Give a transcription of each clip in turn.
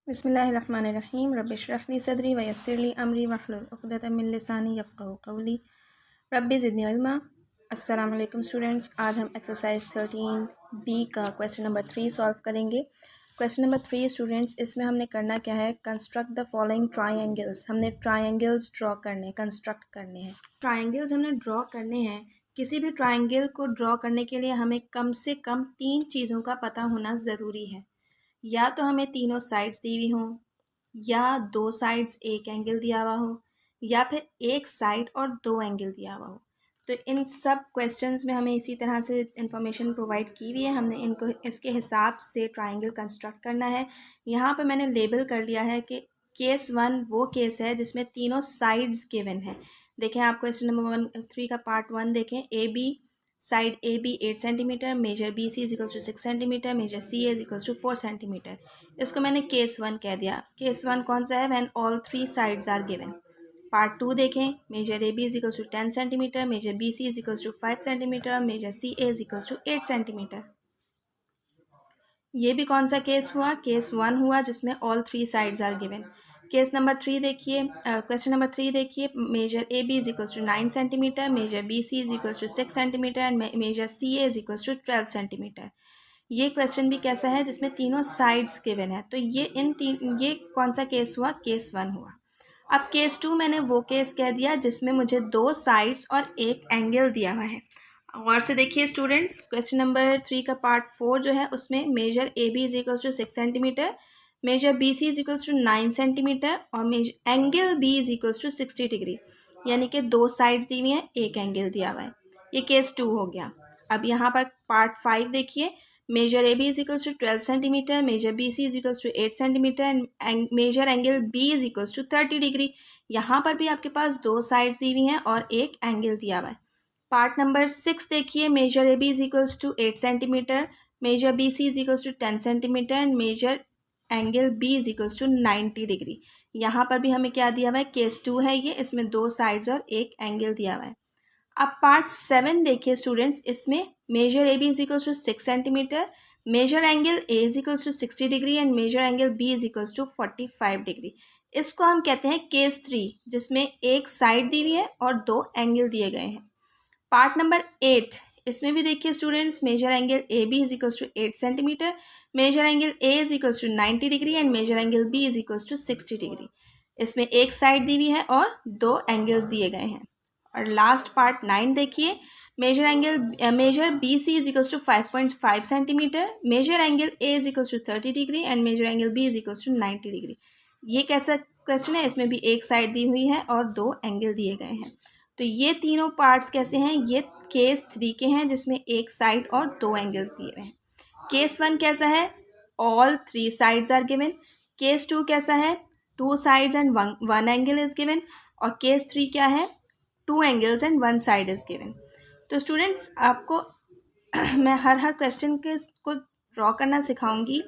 बिस्मिल्लाहिर्रहमानिर्रहीम रब्बि इश्रह ली सदरी व यस्सिर ली अमरी वहलुल उक़दतम मिन लिसानी यफ़क़हू क़ौली रब्बि ज़िदनी इल्मा। अस्सलाम वालेकुम स्टूडेंट्स, आज हम एक्सरसाइज 13 बी का क्वेश्चन नंबर 3 सॉल्व करेंगे। क्वेश्चन नंबर 3 स्टूडेंट्स, इसमें हमने करना क्या है, कंस्ट्रक्ट द फॉलोइंग ट्राइंगल्स। हमने ट्राइंगल्स ड्रॉ करने, कंस्ट्रक्ट करने हैं। ट्राइंगल्स हमने ड्रॉ करने हैं। किसी भी ट्राइंगल को ड्रॉ करने के लिए हमें कम से कम 3 चीज़ों का पता होना ज़रूरी है। या तो हमें तीनों साइड्स दी हुई हों, या 2 साइड्स एक एंगल दिया हुआ हो, या फिर एक साइड और 2 एंगल दिया हुआ हो। तो इन सब क्वेश्चंस में हमें इसी तरह से इंफॉर्मेशन प्रोवाइड की हुई है। हमने इनको इसके हिसाब से ट्राइंगल कंस्ट्रक्ट करना है। यहाँ पे मैंने लेबल कर लिया है कि केस 1 वो केस है जिसमें तीनों साइड्स गिवन है। देखें, आप क्वेश्चन नंबर 3 का पार्ट 1 देखें। A B, side A B 8 centimetre, measure B C equals to 6 centimetre, measure C A equals to 4 centimetre. इसको मैंने केस 1 कह दिया। केस 1 कौन सा है, when all 3 sides are given. Part 2 देखें, measure A B equals to 10 centimetre, measure B C equals to 5 centimetre, measure C A equals to 8 centimetre. ये भी कौन सा केस हुआ, केस 1 हुआ जिसमें all 3 sides are given. Case number 3 देखिए, question number 3 देखिए, measure A B is equals to 9 centimetre, measure B C is equals to 6 centimetre and measure C A is equals to 12 centimetre. ये question भी कैसा है, जिसमें तीनों sides given है। तो ये कौन सा केस हुआ, केस 1 हुआ। अब केस 2 मैंने वो केस कह दिया जिसमें मुझे 2 साइड्स और एक एंगल दिया हुआ है। और से देखिए स्टूडेंट्स, क्वेश्चन नंबर 3 का पार्ट 4 जो है उसमें measure A B is equals to 6 centimetre, measure B C is equals to 9 centimetre और measure angle B is equals to 60 degree. यानी कि 2 साइड्स दी हुई हैं, एक एंगल दिया हुआ है। ये केस 2 हो गया। अब यहाँ पर पार्ट 5 देखिए, measure A B is equals to 12 centimetre, measure B C is equals to 8 centimetre and measure angle B is equals to 30 degree. यहाँ पर भी आपके पास 2 साइड्स दी हुई हैं और एक एंगल दिया हुआ है। पार्ट नंबर 6 देखिए, measure A B is equals to 8 centimetre, measure B C is equals to 10 centimetre and measure angle B is equals to 90 degree. यहाँ पर भी हमें क्या दिया हुआ है, केस 2 है ये, इसमें 2 साइड्स और एक एंगल दिया हुआ है। अब पार्ट 7 देखिए स्टूडेंट्स, इसमें measure A B is equals to 6 centimetre, measure angle A is equals to 60 degree and measure angle B is equals to 45 degree. इसको हम कहते हैं केस 3, जिसमें एक साइड दी हुई है और 2 एंगल दिए गए हैं। पार्ट नंबर 8, इसमें भी देखिए students, measure angle A B is equals to 8 centimetre, measure angle A is equals to 90 degree and measure angle B is equals to 60 degree. इसमें एक साइड दी हुई है और 2 एंगल्स दिए गए हैं। और लास्ट पार्ट 9 देखिए, measure B C is equals to 5.5 centimetre, measure angle A is equals to 30 degree and measure angle B is equals to 90 degree. ये कैसा क्वेश्चन है, इसमें भी एक साइड दी हुई है और 2 एंगल दिए गए हैं। तो ये तीनों पार्ट्स कैसे हैं, ये केस 3 के हैं जिसमें एक साइड और 2 एंगल्स दिए हुए हैं। केस 1 कैसा है, all 3 sides are given. Case 2 कैसा है, 2 sides and one angle is given. और केस 3 क्या है, 2 angles and 1 side is given. तो स्टूडेंट्स, आपको मैं हर क्वेश्चन को ड्रॉ करना सिखाऊंगी।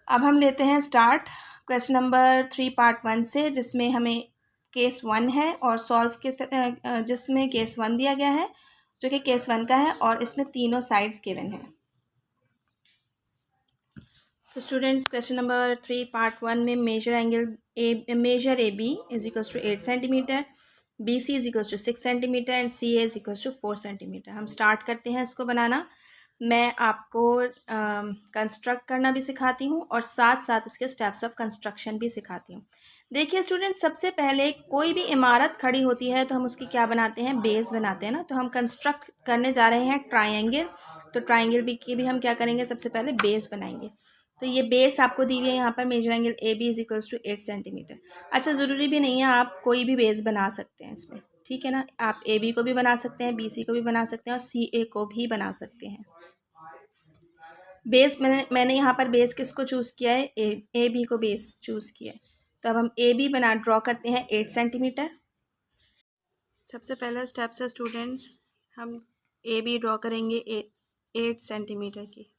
अब हम लेते हैं स्टार्ट क्वेश्चन नंबर 3 पार्ट 1 से, जिसमें हमें केस 1 है और सॉल्व के जिसमें केस 1 दिया गया है, जो कि केस 1 का है और इसमें तीनों साइड्स गिवन है। तो स्टूडेंट्स, क्वेश्चन नंबर 3 पार्ट 1 में measure A B is equals to 8 centimetre, B C is equals to 6 centimetre and C A is equals to 4 centimetre. हम स्टार्ट करते हैं इसको बनाना। मैं आपको कंस्ट्रक्ट करना भी सिखाती हूँ और साथ साथ उसके स्टेप्स ऑफ कंस्ट्रक्शन भी सिखाती हूँ। देखिए स्टूडेंट, सबसे पहले कोई भी इमारत खड़ी होती है तो हम उसकी क्या बनाते हैं, बेस बनाते हैं ना। तो हम कंस्ट्रक्ट करने जा रहे हैं ट्राइंगल। तो ट्राइंगल की भी हम क्या करेंगे, सबसे पहले बेस बनाएंगे। तो ये बेस आपको दी हुई है यहाँ पर, measure angle A B is equals to 8 centimetre. अच्छा, ज़रूरी भी नहीं है, आप कोई भी बेस बना सकते हैं इसमें, ठीक है ना। आप ए बी को भी बना सकते हैं, बी सी को भी बना सकते हैं और सी ए को भी बना सकते हैं। बेस मैंने यहाँ पर बेस किसको चूज़ किया है, ए बी को बेस चूज़ किया है। तो अब हम ए बी ड्रॉ करते हैं 8 सेंटीमीटर। सबसे पहला स्टेप है स्टूडेंट्स, हम ए बी ड्रॉ करेंगे 8 सेंटीमीटर की।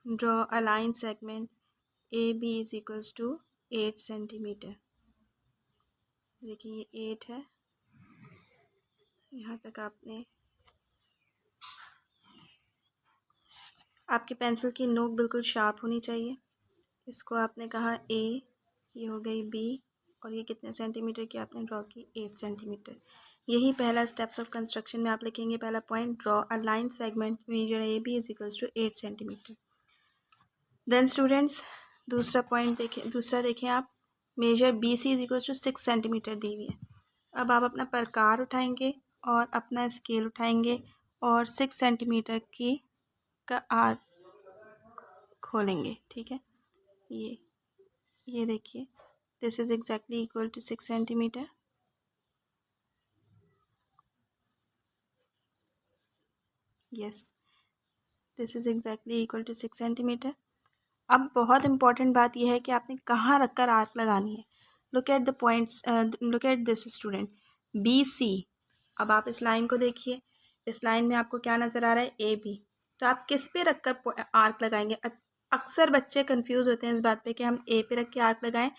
Draw a line segment A B is equals to 8 centimetre. देखिए ये 8 है, यहाँ तक आपकी पेंसिल की नोक बिल्कुल शार्प होनी चाहिए। इसको आपने कहा ए, ये हो गई बी, और ये कितने सेंटीमीटर की आपने ड्रॉ की, 8 सेंटीमीटर। यही पहला स्टेप्स ऑफ कंस्ट्रक्शन में आप लिखेंगे। पहला point, draw a line segment measure A B is equals to 8 centimetre. Then students दूसरा पॉइंट देखें, दूसरा देखें आप, measure B C is equals to 6 centimetre दी हुई है। अब आप अपना प्रकार उठाएंगे और अपना स्केल उठाएंगे और 6 सेंटीमीटर की का आर्क खोलेंगे। ठीक है, ये देखिए, this is exactly equal to 6 centimetre. Yes, this is exactly equal to 6 centimetre. अब बहुत इंपॉर्टेंट बात यह है कि आपने कहाँ रखकर आर्क लगानी है। Look at the points, look at this student, B C. अब आप इस लाइन को देखिए, इस लाइन में आपको क्या नज़र आ रहा है, ए बी। तो आप किस पे रखकर आर्क लगाएंगे। अक्सर बच्चे कंफ्यूज होते हैं इस बात पे कि हम ए पे रख के आर्क लगाएं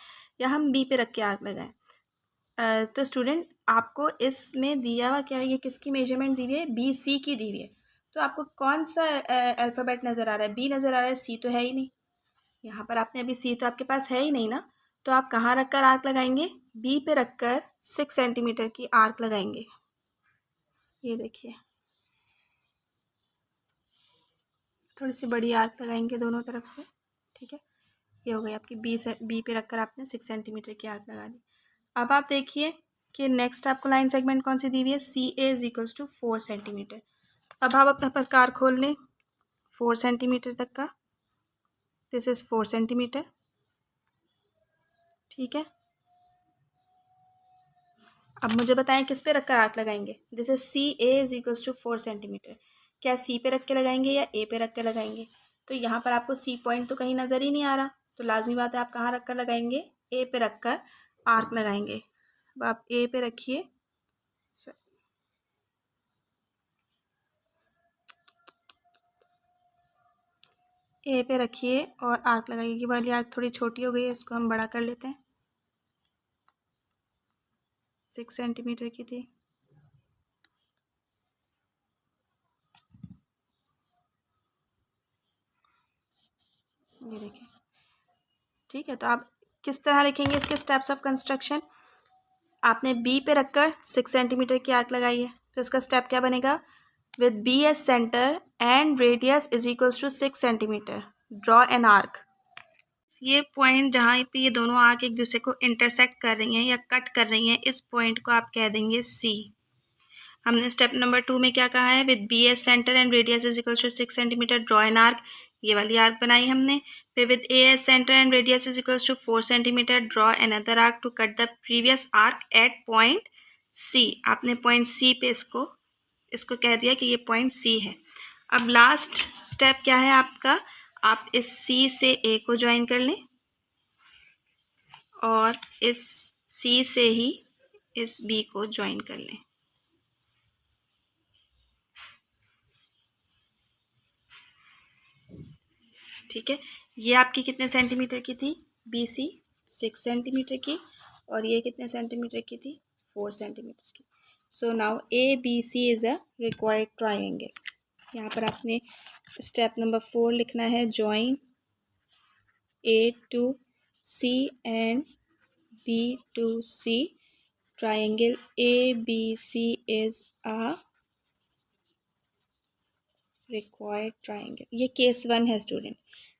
या हम बी पे रख के आर्क लगाएं। तो स्टूडेंट आपको इसमें दिया हुआ क्या है, ये किसकी मेजरमेंट दी हुई है, बी सी की दी हुई है। तो आपको कौन सा अल्फ़ाबेट नज़र आ रहा है, बी नज़र आ रहा है, सी तो है ही नहीं। यहाँ पर आपने अभी सी तो आपके पास है ही नहीं ना। तो आप कहाँ रखकर आर्क लगाएंगे, बी पे रखकर 6 सेंटीमीटर की आर्क लगाएंगे। ये देखिए, थोड़ी सी बड़ी आर्क लगाएंगे दोनों तरफ से। ठीक है, ये हो गई आपकी बी पे रखकर आपने 6 सेंटीमीटर की आर्क लगा दी। अब आप देखिए कि नेक्स्ट आपको लाइन सेगमेंट कौन सी दी हुई है, C A is equals to 4 centimetre. अब आप अपना प्रकार खोल लें 4 सेंटीमीटर तक का, दिस इज 4 सेंटीमीटर। ठीक है, अब मुझे बताएं किस पे रखकर आर्क लगाएंगे। This is C A is equals to 4 centimetre. क्या सी पे रख के लगाएंगे या ए पे रख के लगाएंगे। तो यहाँ पर आपको सी पॉइंट तो कहीं नज़र ही नहीं आ रहा, तो लाजमी बात है आप कहाँ रख कर लगाएंगे, ए पे रख कर आर्क लगाएंगे। अब आप ए पे रखिए, ए पे रखिए और आर्क लगाइए। ये वाली आर्क थोड़ी छोटी हो गई है, इसको हम बड़ा कर लेते हैं। 6 सेंटीमीटर की थी। ये देखिए, ठीक है। तो आप किस तरह लिखेंगे इसके स्टेप्स ऑफ कंस्ट्रक्शन। आपने बी पे रखकर 6 सेंटीमीटर की आर्क लगाई है, तो इसका स्टेप क्या बनेगा, with B as centre and radius is equals to 6 centimetre, draw an arc. ये पॉइंट जहाँ पे ये दोनों आर्क एक दूसरे को इंटरसेक्ट कर रही हैं या कट कर रही हैं, इस पॉइंट को आप कह देंगे सी। हमने स्टेप नंबर 2 में क्या कहा है, with B as centre and radius is equal to 6 centimetre, draw an arc. ये वाली आर्क बनाई हमने। फिर with A as centre and radius is equal to 4 centimetre, draw another arc to cut the previous arc at point C. आपने point सी पे इसको कह दिया कि ये पॉइंट सी है। अब लास्ट स्टेप क्या है आपका, आप इस सी से ए को ज्वाइन कर लें और इस सी से ही इस बी को ज्वाइन कर लें। ठीक है, ये आपकी कितने सेंटीमीटर की थी, बी सी 6 सेंटीमीटर की, और ये कितने सेंटीमीटर की थी, 4 सेंटीमीटर की। So now A B C is a required triangle. यहाँ पर आपने स्टेप नंबर 4 लिखना है, join A to C and B to C, triangle A B C is a required triangle. ये केस 1 है स्टूडेंट।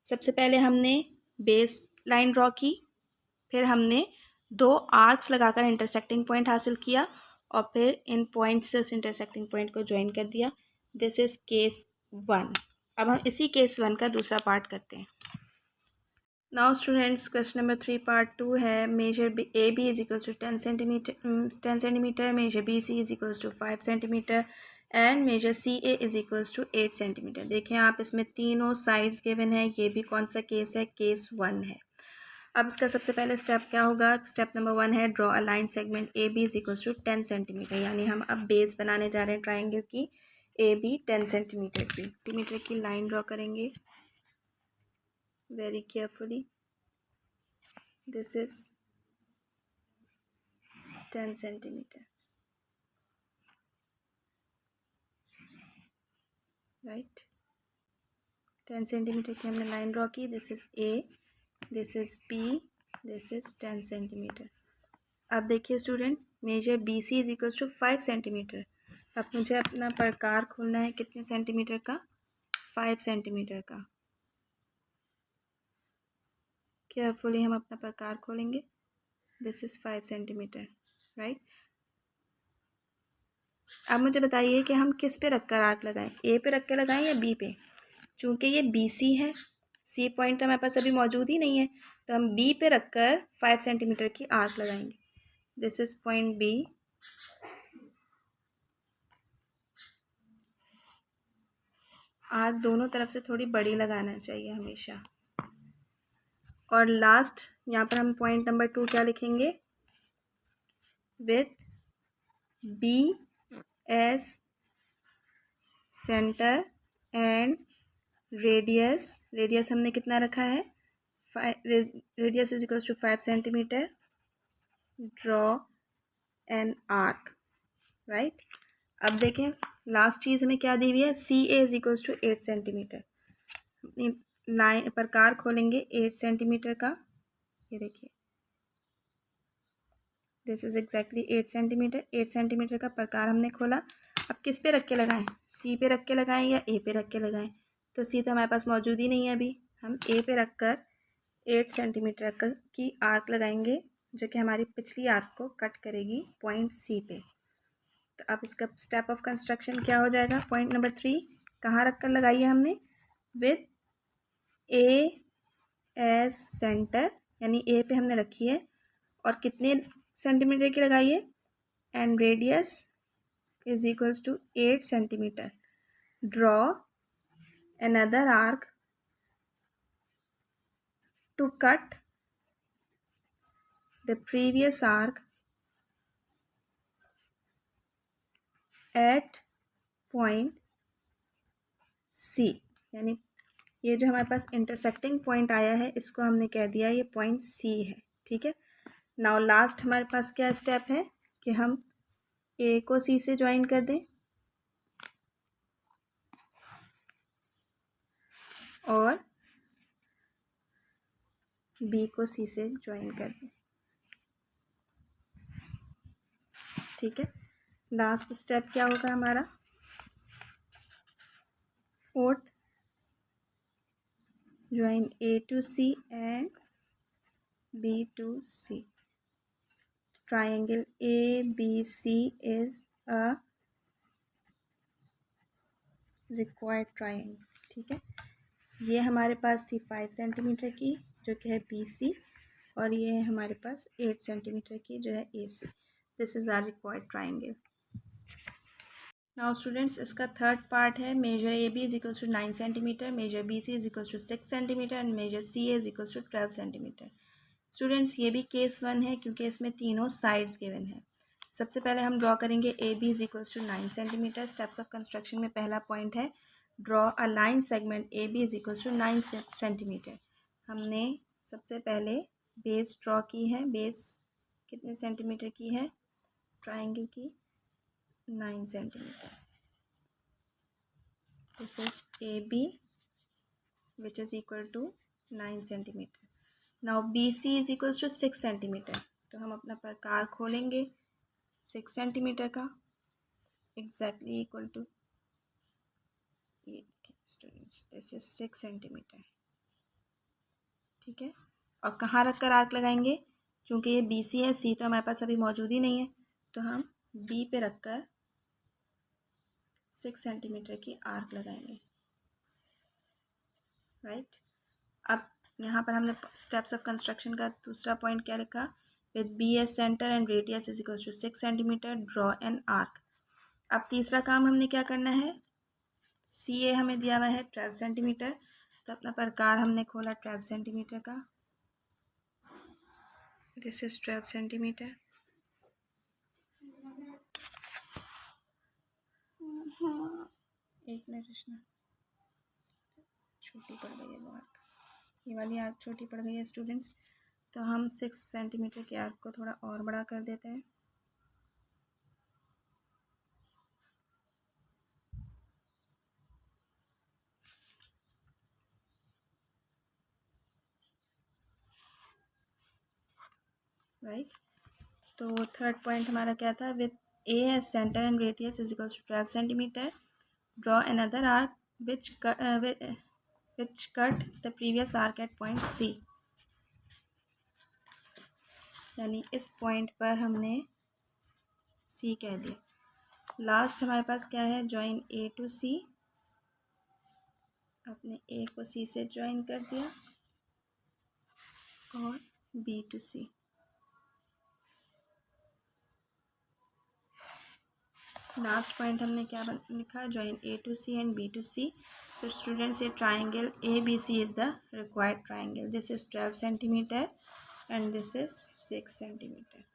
सबसे पहले हमने बेस लाइन ड्रॉ की, फिर हमने 2 आर्क्स लगाकर इंटरसेक्टिंग पॉइंट हासिल किया और फिर इन पॉइंट से उस इंटरसेक्टिंग पॉइंट को ज्वाइन कर दिया। This is case 1। अब हम इसी केस 1 का दूसरा पार्ट करते हैं। Now students question number 3 part 2 है, measure A B is equals to 10 centimetre, measure B C is equals to 5 centimetre and measure C A is equals to 8 centimetre. देखें आप, इसमें तीनों साइड्स गिवन है। ये भी कौन सा केस है, केस 1 है। अब इसका सबसे पहले स्टेप क्या होगा, स्टेप नंबर 1 है, draw a line segment A B is equals to 10 centimetre. यानी हम अब बेस बनाने जा रहे हैं ट्राइंगल की, ए बी 10 सेंटीमीटर की लाइन ड्रॉ करेंगे very carefully. This is 10 centimetre, right. 10 centimetre की हमने लाइन ड्रॉ की। This is A this is P, this is 10 centimetre. अब देखिए student, measure B C is equals to 5 centimetre. अब मुझे अपना प्रकार खोलना है कितने सेंटीमीटर का, 5 सेंटीमीटर का। केयरफुली हम अपना प्रकार खोलेंगे। This is 5 centimetre, right. अब मुझे बताइए कि हम किस पे रखकर आर्क लगाएं, ए पे रख के लगाएं या बी पे। चूँकि ये बी सी है, सी पॉइंट तो हमारे पास अभी मौजूद ही नहीं है, तो हम बी पे रखकर 5 सेंटीमीटर की आर्क लगाएंगे। This is point B. Arc दोनों तरफ से थोड़ी बड़ी लगाना चाहिए हमेशा। और लास्ट यहाँ पर हम पॉइंट नंबर 2 क्या लिखेंगे, with B as centre and radius. Radius हमने कितना रखा है, radius is equals to 5 centimetre. Draw an arc, right. अब देखें लास्ट चीज़ हमें क्या दी हुई है, C A is equals to 8 centimetre. Line प्रकार खोलेंगे 8 सेंटीमीटर का, ये देखिए this is exactly 8 centimetre. 8 centimetre का प्रकार हमने खोला। अब किस पे रख के लगाएं, सी पे रख के लगाएं या ए पे रख के लगाएं। तो सी तो हमारे पास मौजूद ही नहीं है अभी, हम ए पे रख कर 8 सेंटीमीटर की आर्क लगाएंगे, जो कि हमारी पिछली आर्क को कट करेगी पॉइंट सी पे। तो अब इसका स्टेप ऑफ कंस्ट्रक्शन क्या हो जाएगा, पॉइंट नंबर 3 कहाँ रख कर लगाई है हमने, विद ए एस सेंटर, यानी ए पे हमने रखी है और कितने सेंटीमीटर की लगाई है, and radius is equals to 8 centimetre. Draw another arc to cut the previous arc at point C. यानी ये जो हमारे पास इंटरसेक्टिंग पॉइंट आया है, इसको हमने कह दिया ये पॉइंट सी है, ठीक है। नाउ लास्ट हमारे पास क्या स्टेप है कि हम ए को सी से ज्वाइन कर दें और बी को सी से ज्वाइन कर दें, ठीक है। लास्ट स्टेप क्या होगा हमारा, fourth, join A to C and B to C. Triangle A B C is a required triangle, ठीक है। ये हमारे पास थी 5 सेंटीमीटर की जो कि है बी सी, और ये है हमारे पास 8 सेंटीमीटर की जो है A C. This is our required triangle. Now students, इसका थर्ड पार्ट है, measure A B is equals to 9 centimetre, measure B C is equals to 6 centimetre and measure C A is equals to 12 centimetre. Students ये भी case 1 है क्योंकि इसमें तीनों sides given है। सबसे पहले हम ड्रॉ करेंगे A B is equals to 9 centimetre. Steps of construction में पहला पॉइंट है, draw a line segment A B is equals to 9 centimetre. हमने सबसे पहले बेस ड्रॉ की है, बेस कितने सेंटीमीटर की है ट्राइंगल की, 9 centimetre. This is A B which is equal to 9 centimetre. Now B C is equals to 6 centimetre. तो हम अपना प्रकार खोलेंगे 6 सेंटीमीटर का, एग्जैक्टली इक्वल टू ये स्टूडेंट्स, दिस इज 6 सेंटीमीटर, ठीक है। और कहाँ रख कर आर्क लगाएंगे, क्योंकि ये बी सी है, सी तो हमारे पास अभी मौजूद ही नहीं है, तो हम बी पे रख कर 6 सेंटीमीटर की आर्क लगाएंगे, राइट। अब यहाँ पर हमने स्टेप्स ऑफ कंस्ट्रक्शन का दूसरा पॉइंट क्या रखा, with B as centre and radius is equal to 6 centimetre, draw an arc. अब तीसरा काम हमने क्या करना है, सी ए हमें दिया हुआ है 12 सेंटीमीटर, तो अपना प्रकार हमने खोला 12 सेंटीमीटर का। This is 12 centimetre. एक मिनट रचना, छोटी पड़ गई है वो आर्क, ये वाली आर्क छोटी पड़ गई है स्टूडेंट्स, तो हम 6 सेंटीमीटर की आर्क को थोड़ा और बड़ा कर देते हैं। राइट। तो थर्ड पॉइंट हमारा क्या था, with A as centre and radius is equal to 12 centimetre, draw another arc which cut the previous arc at point C. यानी इस पॉइंट पर हमने सी कह दिया। लास्ट हमारे पास क्या है, ज्वाइन ए टू सी। आपने ए को सी से ज्वाइन कर दिया और B to C. Last point हमने क्या लिखा, join A to C and B to C. So students, a triangle ABC is the required triangle. This is 12 centimeter and this is 6 centimeter.